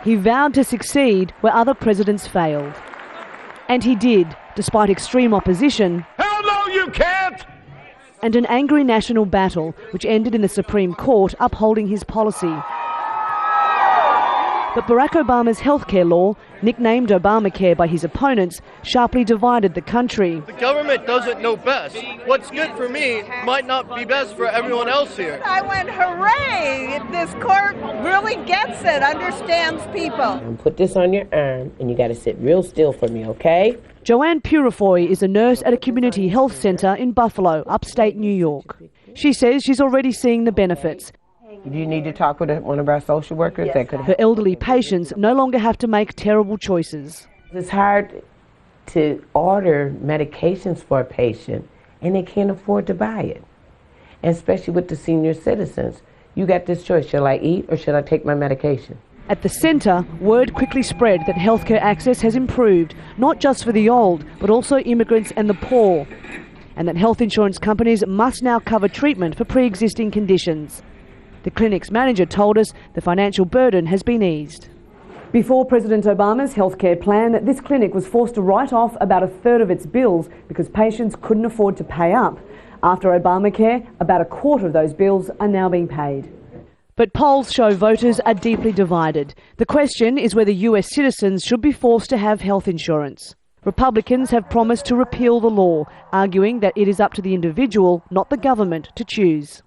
He vowed to succeed where other presidents failed. And he did, despite extreme opposition. Hell no, you can't! And an angry national battle, which ended in the Supreme Court upholding his policy. But Barack Obama's healthcare law, nicknamed Obamacare by his opponents, sharply divided the country. The government doesn't know best. What's good for me might not be best for everyone else here. I went, hooray! This court really gets it, understands people. Put this on your arm, and you got to sit real still for me, okay? Joanne Purifoy is a nurse at a community health centre in Buffalo, upstate New York. She says she's already seeing the benefits. Do you need to talk with one of our social workers? Yes. Her elderly patients no longer have to make terrible choices. It's hard to order medications for a patient and they can't afford to buy it. And especially with the senior citizens. You got this choice, shall I eat or shall I take my medication? At the centre, word quickly spread that healthcare access has improved, not just for the old, but also immigrants and the poor. And that health insurance companies must now cover treatment for pre-existing conditions. The clinic's manager told us the financial burden has been eased. Before President Obama's healthcare plan, this clinic was forced to write off about a third of its bills because patients couldn't afford to pay up. After Obamacare, about a quarter of those bills are now being paid. But polls show voters are deeply divided. The question is whether US citizens should be forced to have health insurance. Republicans have promised to repeal the law, arguing that it is up to the individual, not the government, to choose.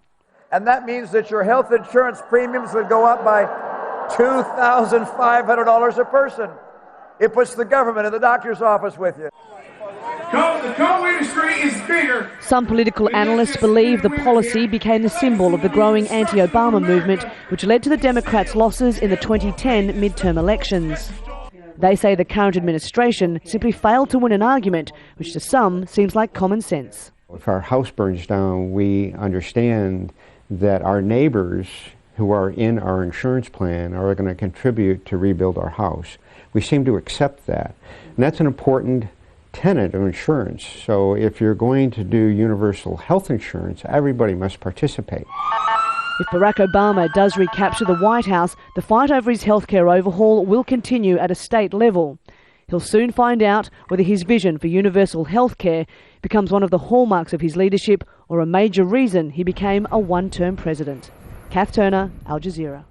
And that means that your health insurance premiums would go up by $2,500 a person. It puts the government in the doctor's office with you. The coal industry is bigger. Some political analysts believe the policy became the symbol of the growing anti-Obama movement, which led to the Democrats' losses in the 2010 midterm elections. They say the current administration simply failed to win an argument, which to some seems like common sense. If our house burns down, we understand that our neighbors who are in our insurance plan are going to contribute to rebuild our house. We seem to accept that. And that's an important tenet of insurance. So if you're going to do universal health insurance, everybody must participate. If Barack Obama does recapture the White House, the fight over his healthcare overhaul will continue at a state level. He'll soon find out whether his vision for universal healthcare becomes one of the hallmarks of his leadership or a major reason he became a one-term president. Cath, Al Jazeera.